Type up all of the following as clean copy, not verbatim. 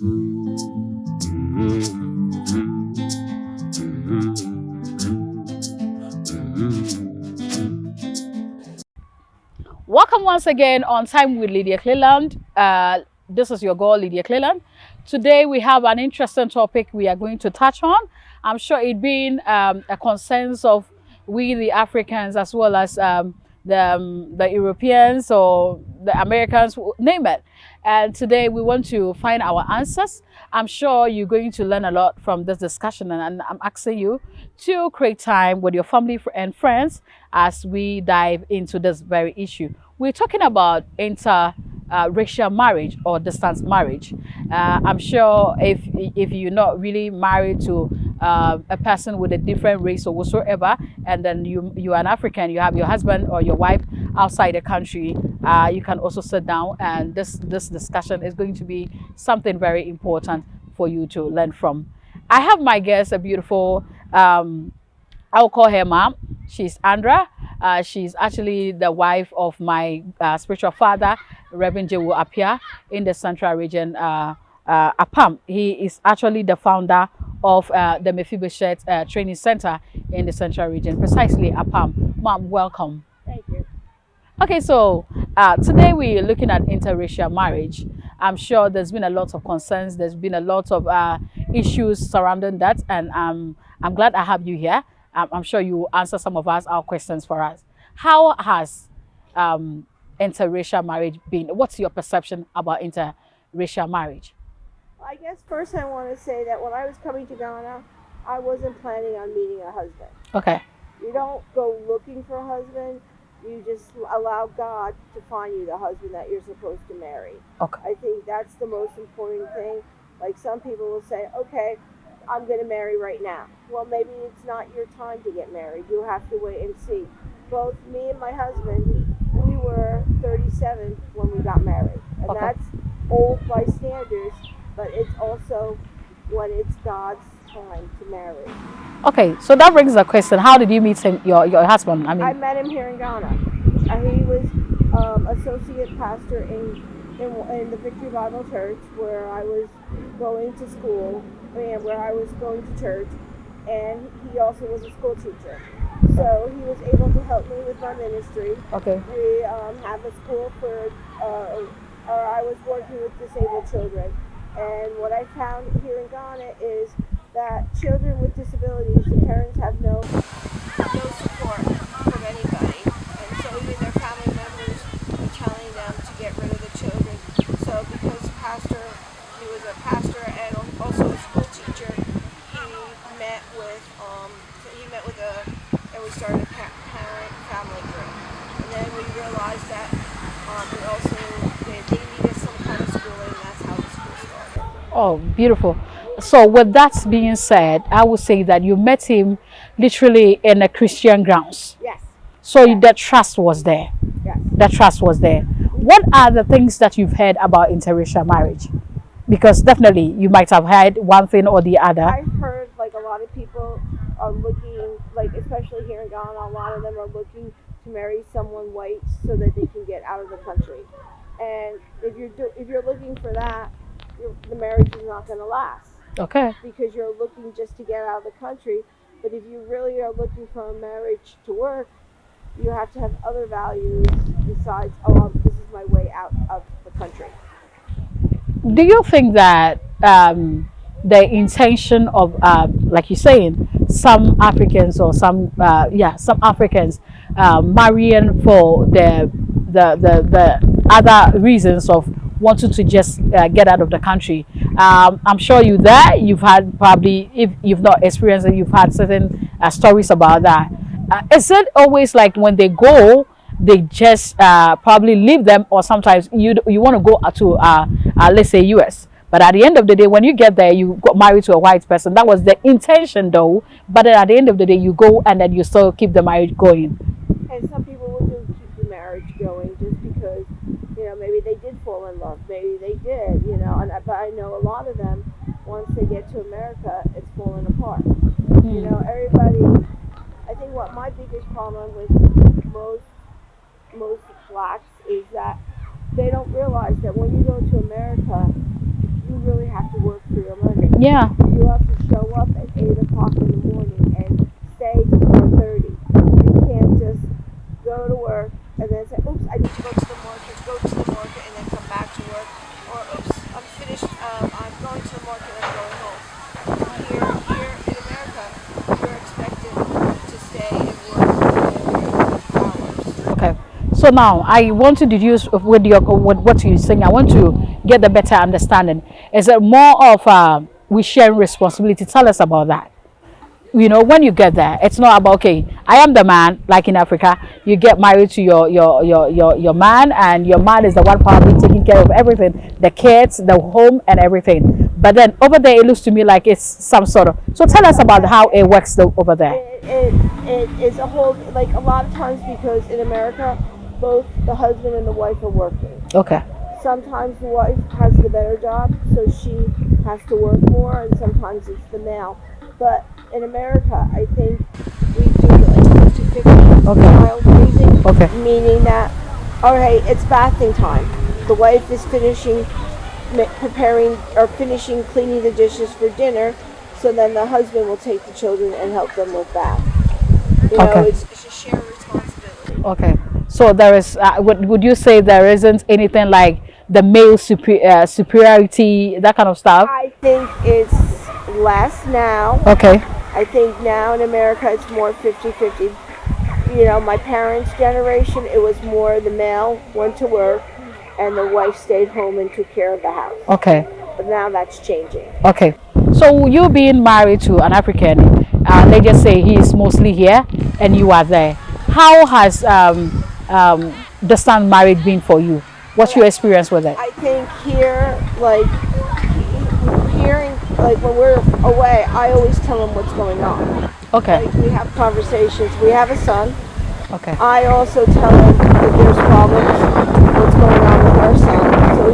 Welcome once again on Time with Lydia Cleland. This is your girl, Lydia Cleland. Today we have an interesting topic we are going to touch on. I'm sure it being a consensus of we, the Africans, as well as the Europeans or the Americans, name it. And today we want to find our answers. I'm sure you're going to learn a lot from this discussion, and I'm asking you to create time with your family and friends as we dive into this very issue. We're talking about racial marriage or distance marriage. I'm sure if you're not really married to a person with a different race or whatsoever, and then you're an African, you have your husband or your wife outside the country, you can also sit down, and this discussion is going to be something very important for you to learn from. I have my guest, a beautiful, I'll call her mom. She's Andra. She's actually the wife of my spiritual father, Reverend Jewu Apia, in the Central Region, APAM. He is actually the founder of the Mephibosheth Training Center in the Central Region, precisely APAM. Mom, welcome. Thank you. Okay, so today we're looking at interracial marriage. I'm sure there's been a lot of concerns. There's been a lot of issues surrounding that, and I'm glad I have you here. I'm sure you answer some of our questions for us. How has interracial marriage been? What's your perception about interracial marriage? I guess first I want to say that when I was coming to Ghana, I wasn't planning on meeting a husband. Okay. You don't go looking for a husband. You just allow God to find you the husband that you're supposed to marry. Okay. I think that's the most important thing. Like some people will say, okay, I'm going to marry right now. Well, maybe it's not your time to get married. You have to wait and see. Both me and my husband, we were 37 when we got married. And Okay. that's old by standards, but it's also when it's God's time to marry. Okay, so that brings the question: how did you meet him, your husband? I mean, I met him here in Ghana. He was associate pastor in the Victory Bible Church where I was going to school and where I was going to church, and he also was a school teacher. So he was able to help me with my ministry. okay. We have a school for, I was working with disabled children. And what I found here in Ghana is that children with disabilities, the parents have no support from anybody. And so even their family members are telling them to get rid of the children. So because he was a pastor and also a school teacher, and we started a parent family group. And then we realized that they needed some kind of schooling, and that's how the school started. Oh, beautiful. So with that being said, I would say that you met him literally in a Christian grounds. Yes. So Yes. the trust was there. Yes. The trust was there. What are the things that you've heard about interracial marriage? Because definitely you might have heard one thing or the other. I've heard like a lot of people are looking, like especially here in Ghana, a lot of them are looking to marry someone white so that they can get out of the country. And if you're looking for that, the marriage is not going to last. Okay. Because you're looking just to get out of the country. But if you really are looking for a marriage to work, you have to have other values besides, this is my way out of the country. Do you think that the intention of, like you're saying, some Africans or some Africans marrying for the other reasons of wanting to just get out of the country? I'm sure you've had probably, if you've not experienced it, you've had certain stories about that. Is it always like when they go, they just probably leave them, or sometimes you want to go to let's say US, but at the end of the day when you get there you got married to a white person? That was the intention though, but then at the end of the day you go and then you still keep the marriage going. And some people will just keep the marriage going just because, maybe they did fall in love, maybe they did, but I know a lot of them, once they get to America, it's falling apart. Everybody, I think what my biggest problem with most blacks is that they don't realize that when you go to America, you really have to work for your money. Yeah. You have to show up at 8 o'clock in the morning and stay till 4:30. You can't just go to work and then say, oops, I need to go to the market, and then come back to work. Or, oops, I'm finished, I'm going to the market and I'm going home. Here in America, you're expected to stay and work for hours. Okay. So now I want to deduce with what you're saying. I want to get a better understanding. Is it more of we sharing responsibility? Tell us about that. You know, when you get there, it's not about, okay, I am the man. Like in Africa, you get married to your man, and your man is the one probably taking care of everything, the kids, the home, and everything. But then over there, it looks to me like it's some sort of. So tell us about how it works over there. It is a whole, like a lot of times, because in America, both the husband and the wife are working. Okay. Sometimes the wife has the better job, so she has to work more, and sometimes it's the male. But in America, I think we do like 50-50 child raising, Okay. meaning that, all right, it's bathing time. The wife is preparing or finishing cleaning the dishes for dinner, so then the husband will take the children and help them with bath. You know, Okay. it's a shared responsibility. Okay. So there is. Would you say there isn't anything like the male superiority, that kind of stuff? I think it's less now. Okay. I think now in America it's more 50-50. You know, my parents' generation, it was more the male went to work and the wife stayed home and took care of the house. Okay. But now that's changing. Okay. So you being married to an African, let's just say he's mostly here and you are there. How has distant marriage been for you? What's your experience with it? I think here, like, when we're away, I always tell him what's going on. Okay. Like, we have conversations. We have a son. Okay. I also tell him if there's problems, what's going on with our son. So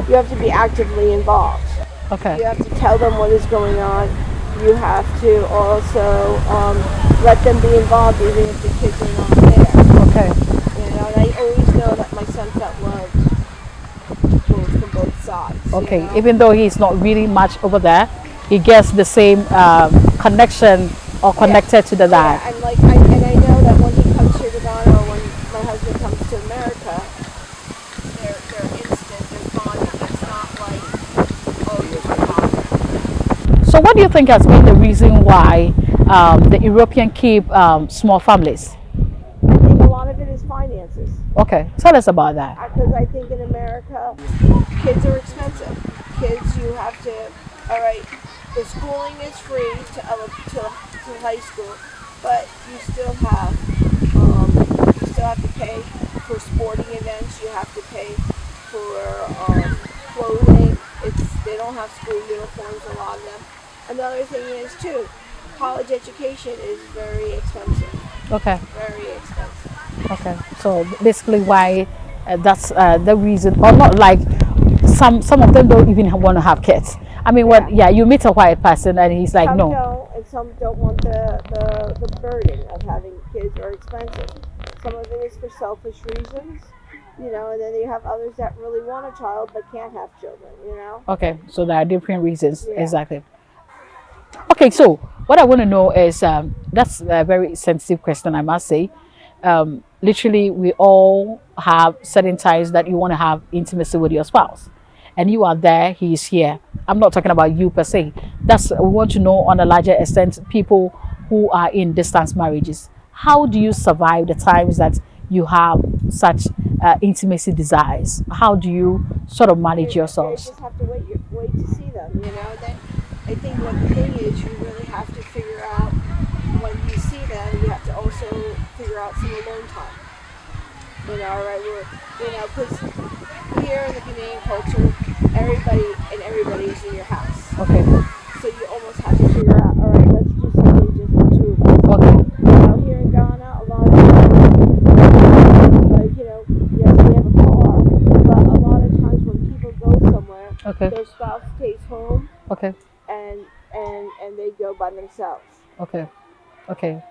you have to be actively involved. Okay. You have to tell them what is going on. You have to also let them be involved even if the kids are not there. Okay. You know, and I always know that my son felt loved from both sides. Okay. You know? Even though he's not really much over there, he gets the same connection or connected to the dad. Yeah, and I know that when he comes here to Ghana, or when my husband comes to America, they're instant, they're bonding. It's not like, oh, you're my father. So what do you think has been the reason why the European keep small families? I think a lot of it is finances. Okay, tell us about that. Because I think in America, kids are expensive. Kids, you have to, all right, the schooling is free to high school, but you still have to pay for sporting events. You have to pay for clothing. They don't have school uniforms, a lot of them. Another thing is too, college education is very expensive. Okay. Very expensive. Okay. So basically, why that's the reason, or not like some of them don't even want to have kids. I mean, you meet a white person and he's like, some no. don't, and some don't want the burden of having kids are expensive. Some of it is for selfish reasons, you know, and then you have others that really want a child but can't have children, you know. Okay. So there are different reasons. Yeah. Exactly. Okay. So what I want to know is that's a very sensitive question, I must say. Literally, we all have certain times that you want to have intimacy with your spouse, and you are there, he is here. I'm not talking about you per se. We want to know on a larger extent people who are in distance marriages. How do you survive the times that you have such intimacy desires? How do you sort of manage yourselves? You just have to wait to see them, you know. Then I think what the thing is, you really have to figure out when you see them. You have to also figure out some alone time. You know, right? Because here in the Canadian culture, everybody's in your house. Okay. So you almost have to figure out, all right, let's do something just the two of us. Okay. You know, here in Ghana, a lot of times, like, you know, yes, we have a car, but a lot of times when people go somewhere, Okay. their spouse stays home Okay. and they go by themselves. Okay. Okay.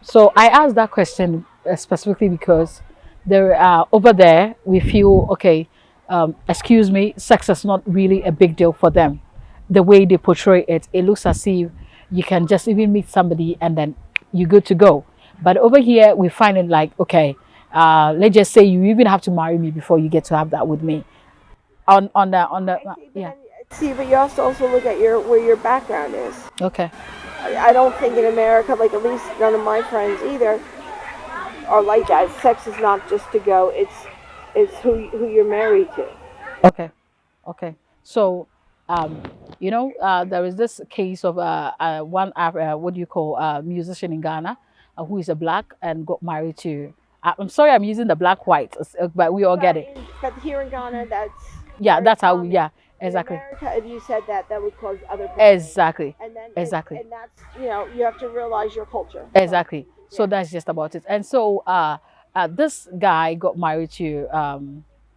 So I asked that question specifically because there over there we feel okay. excuse me, sex is not really a big deal for them. The way they portray it, it looks as if you can just even meet somebody and then you're good to go. But over here, we find it like, okay, let's just say you even have to marry me before you get to have that with me. On the I see, but yeah. then see, but you have to also look at your where your background is. Okay. I don't think in America, like at least none of my friends either, are like that. Sex is not just to go; it's who you're married to. Okay. Okay. So, um, there is this case of one what do you call musician in Ghana who is a black and got married to. I'm sorry, I'm using the black white, but we all get it. But here in Ghana, that's Yeah, very that's how. common. Yeah, In exactly, America, if you said that, that would cause other problems. exactly, And then exactly, and that's you have to realize your culture. exactly. So Yeah. that's just about it. And so, this guy got married to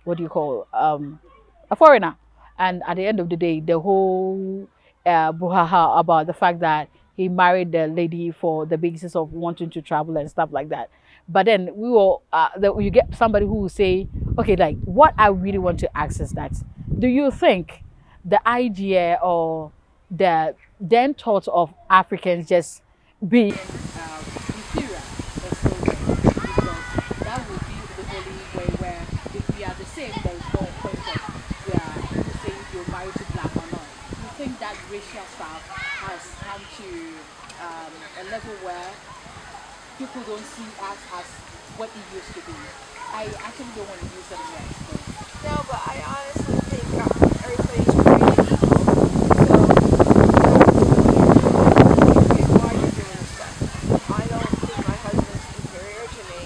what do you call a foreigner, and at the end of the day, the whole brouhaha about the fact that he married the lady for the basis of wanting to travel and stuff like that. But then we will, you get somebody who will say, okay, like what I really want to ask is that, do you think the idea or the then thought of Africans just being inferior is so weird because that would be the only way where if we are the same, there is no point of you saying you're married to black or not. You think that racial stuff has come to a level where people don't see us as what it used to be. I actually don't want to use that word. No, but I honestly think everybody's created equal. So why are you doing this stuff? I don't think my husband's inferior to me.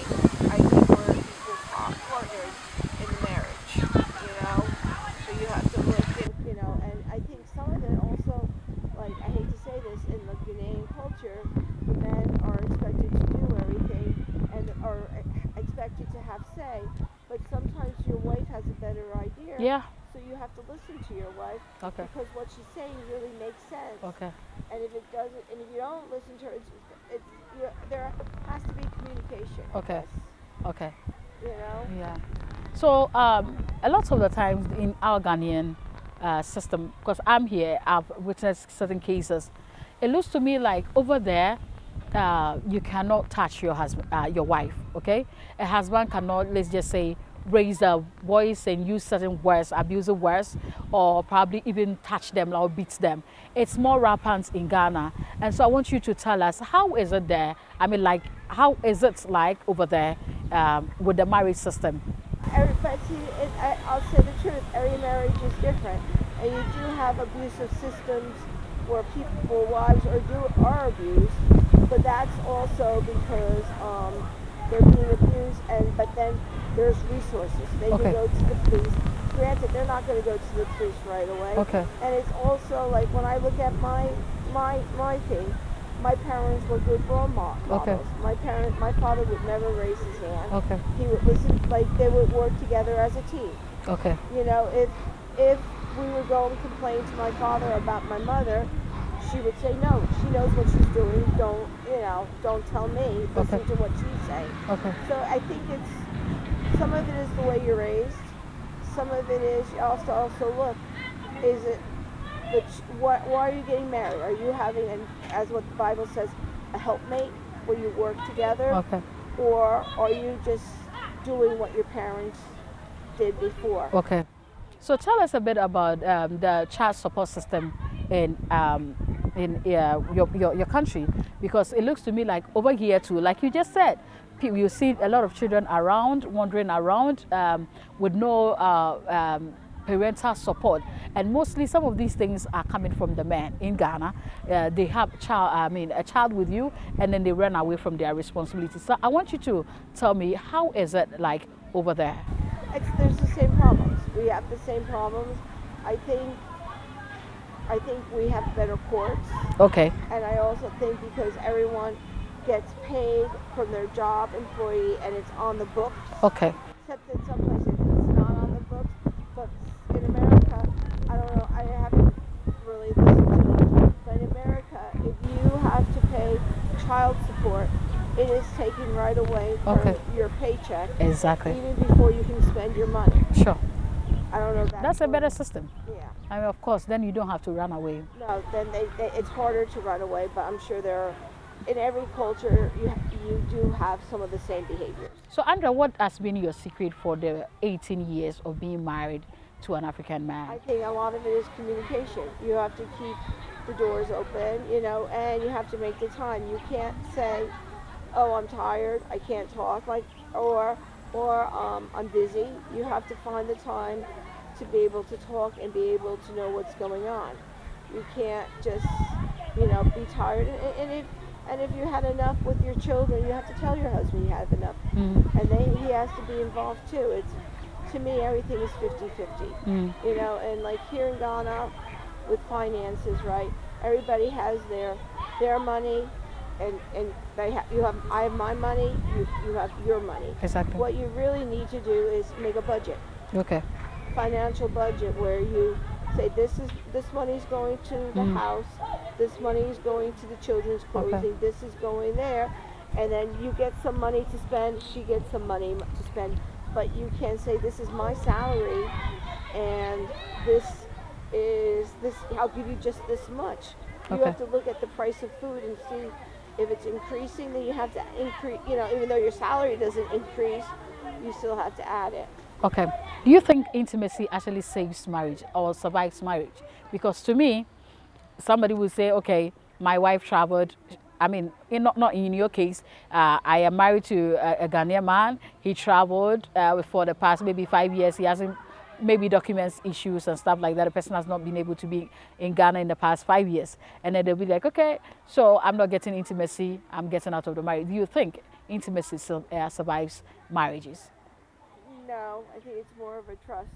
I think we're equal partners in the marriage. So you have to look at and I think some of it also, like I hate to say this, in the Ghanaian culture, the men are expected to do everything and are expected to have say. But sometimes your wife has a better idea. Yeah. So you have to listen to your wife. Okay. Because what she's saying really makes sense. Okay. And if it doesn't, and if you don't listen to her, there has to be communication. Okay. Okay. Yeah. So a lot of the times in our Ghanaian system, because I'm here, I've witnessed certain cases. It looks to me like over there, you cannot touch your husband, your wife. Okay, a husband cannot, let's just say, raise a voice and use certain words, abusive words, or probably even touch them or beat them. It's more rampant in Ghana, and so I want you to tell us, how is it there? I mean, like, how is it like over there with the marriage system? But see, I'll say the truth. Every marriage is different, and you do have abusive systems where wives are abused, but that's also because they're being abused, but then there's resources. They can go to the police. Granted, they're not going to go to the police right away. Okay. And it's also like when I look at my thing, my parents were good role models. Okay. My father would never raise his hand. Okay. He would listen, like they would work together as a team. Okay. If we would go and complain to my father about my mother, she would say no. She knows what she's doing. Don't tell me. Listen to what she's saying. Okay. So I think some of it is the way you're raised. Some of it is you also look. Is it? Why are you getting married? Are you having, as what the Bible says, a helpmate where you work together? Okay. Or are you just doing what your parents did before? Okay. So tell us a bit about the child support system in your country, because it looks to me like over here too, like you just said, you see a lot of children around, wandering around with no parental support, and mostly some of these things are coming from the men in Ghana. They have a child with you, and then they run away from their responsibilities. So I want you to tell me, how is it like over there? There's the same problems. We have the same problems. I think we have better courts. Okay. And I also think because everyone gets paid from their job employee and it's on the books. Okay. Except in some places it's not on the books. But in America, I don't know, I haven't really listened to it. But in America, if you have to pay child support, it is taken right away from your paycheck. Exactly. Even before you can spend your money. Sure. I don't know if That's a what- better system. Yeah. I mean, of course, then you don't have to run away. No, then it's harder to run away, but I'm sure there are, in every culture, you do have some of the same behaviors. So, Andrea, what has been your secret for the 18 years of being married to an African man? I think a lot of it is communication. You have to keep the doors open, you know, and you have to make the time. You can't say, "Oh, I'm tired, I can't talk," like, or I'm busy. You have to find the time to be able to talk and be able to know what's going on. You can't just, you know, be tired. And if you had enough with your children, you have to tell your husband you have enough, and he has to be involved too. It's, to me, everything is 50-50. You know, and like here in Ghana, with finances, right? Everybody has their money, and I have my money, you have your money. Exactly. What you really need to do is make a budget, Okay. financial budget, where you say this money's going to the house, this money is going to the children's clothing, this is going there, and then you get some money to spend, she gets some money to spend, but you can't say this is my salary and this I'll give you just this much. You Okay. have to look at the price of food and see if it's increasing, then you have to increase, you know, even though your salary doesn't increase, you still have to add it. Okay. Do you think intimacy actually saves marriage or survives marriage? Because to me, somebody will say, okay, my wife traveled. I mean, not in your case. I am married to a Ghanaian man. He traveled for the past maybe 5 years. He hasn't maybe documents issues and stuff like that. The person has not been able to be in Ghana in the past 5 years. And then they'll be like, okay, so I'm not getting intimacy. I'm getting out of the marriage. Do you think intimacy survives marriages? No, I think it's more of a trust.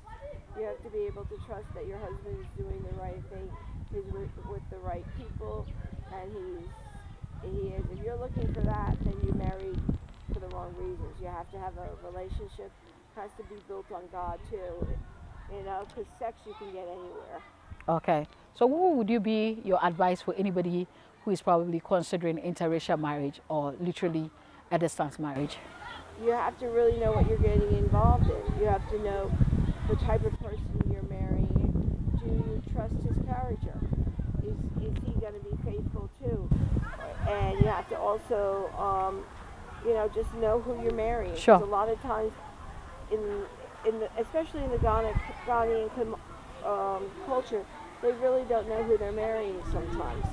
You have to be able to trust that your husband is doing the right thing, is with the right people, and he is. If you're looking for that, then you married for the wrong reasons. You have to have a relationship, has to be built on God too. You know, because sex you can get anywhere. Okay. So what would you be your advice for anybody who is probably considering interracial marriage or literally a distance marriage? You have to really know what you're getting involved in. You have to know the type of person you're marrying. Do you trust his character? Is he going to be faithful too? And you have to also, you know, just know who you're marrying. Sure. 'Cause a lot of times, especially in the Ghanaian culture, they really don't know who they're marrying sometimes.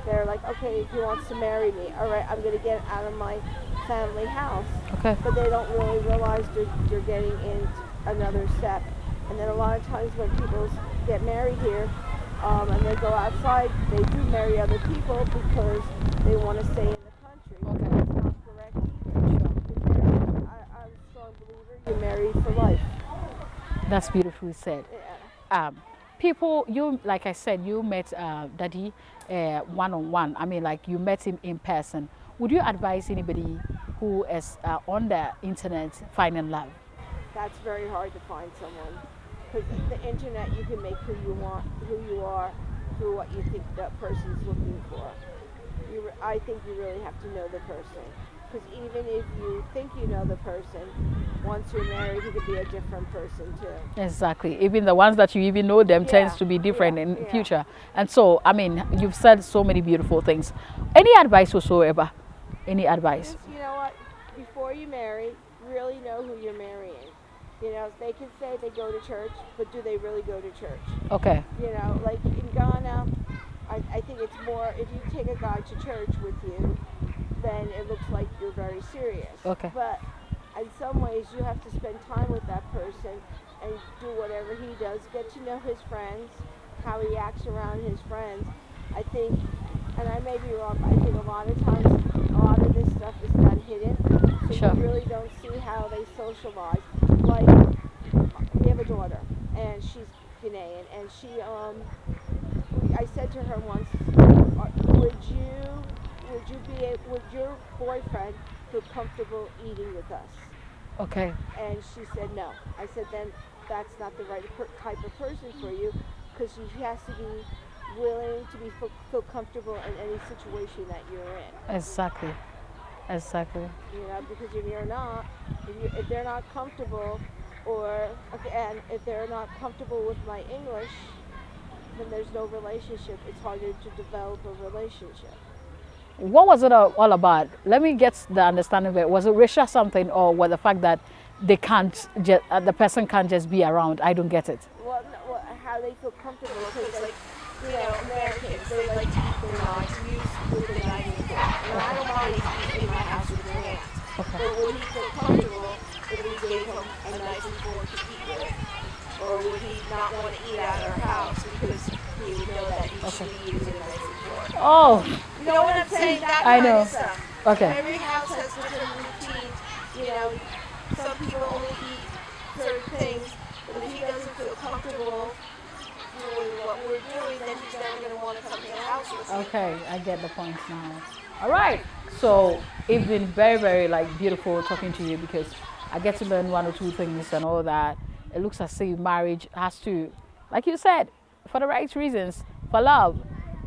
They're like, okay, he wants to marry me. All right, I'm going to get out of my family house. Okay. But they don't really realize they're getting into another step. And then a lot of times when people get married here and they go outside, they do marry other people because they want to stay in the country. Okay. That's not correct either. I'm a strong believer you're married for life. That's beautifully said. Yeah. People, you, like I said, you met Daddy one-on-one. I mean, like you met him in person. Would you advise anybody who is on the internet finding love? That's very hard to find someone, because the internet, you can make who you want, who you are, through what you think that person's looking for. I think you really have to know the person, because even if you think you know the person, once you're married, he could be a different person too. Exactly. Even the ones that you even know them tends to be different in future. And so, I mean, you've said so many beautiful things. Any advice whatsoever? Any advice? Just, you know what, before you marry, really know who you're marrying. You know, they can say they go to church, but do they really go to church? Okay. You know, like in Ghana, I think it's more, if you take a guy to church with you, then it looks like you're very serious. Okay. But in some ways, you have to spend time with that person and do whatever he does. Get to know his friends, how he acts around his friends. I think, and I may be wrong, but I think a lot of times, a lot of this stuff is done hidden. So Sure. you really don't see how they socialize. Like, we have a daughter, and she's Ghanaian, and I said to her once, would your boyfriend feel comfortable eating with us? Okay. And she said no. I said, then that's not the right type of person for you, because she has to be willing to feel comfortable in any situation that you're in. Exactly. Exactly. You know, because if you're not, if they're not comfortable, or again, if they're not comfortable with my English, then there's no relationship. It's harder to develop a relationship. What was it all about? Let me get the understanding of it. Was it racial something, or was the fact that they can't just, the person can't just be around? I don't get it. Well, no, well, how they feel comfortable, because like, Americans, they like to eat their knives used with the dining fork. And I don't mind eating in my house with your hands. Okay. But would he feel comfortable if we gave him a knife and fork to eat with? Or would he not want to eat at our house because he would know that he should be using a knife and fork? Oh, You know what I'm saying? That I kind know. of stuff. okay. Every house has different routines. Some people only eat certain things, but if he doesn't feel comfortable doing what we're doing, then he's never going to want to come to the house with us. Okay, I get the point now. All right. So it's been very, very like beautiful talking to you because I get to learn one or two things and all that. It looks as if marriage has to, like you said, for the right reasons, for love.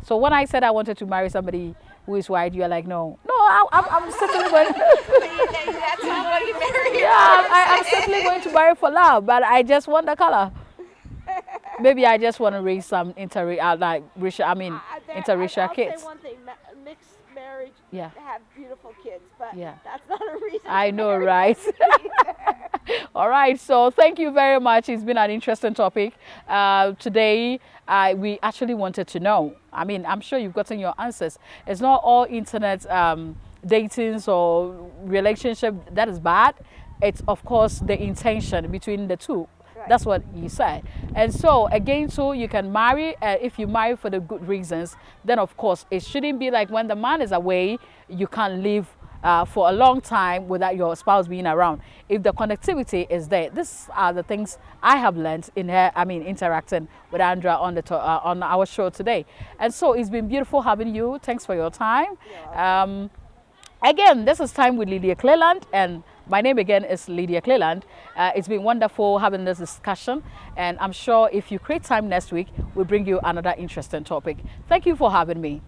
So when I said I wanted to marry somebody who is white, you're like, no, I'm certainly going. That's not what you marry. Yeah, I'm certainly going to marry for love, but I just want the color. Maybe I just want to raise some like racial, interracial I'll kids. say one thing: mixed marriage Yeah. have beautiful kids, but Yeah. that's not a reason. I to know, marry right? All right, so thank you very much. It's been an interesting topic. Today, we actually wanted to know. I mean, I'm sure you've gotten your answers. It's not all internet datings or relationship that is bad. It's, of course, the intention between the two. Right. That's what you said. And so, again, too, you can marry. If you marry for the good reasons, then, of course, it shouldn't be like when the man is away, you can't live for a long time without your spouse being around. If the connectivity is there, these are the things I have learned interacting with Andrea on on our show today. And so it's been beautiful having you. Thanks for your time. Again, this is Time with Lydia Cleland, and my name again is Lydia Cleland. It's been wonderful having this discussion, and I'm sure if you create time next week, we'll bring you another interesting topic. Thank you for having me.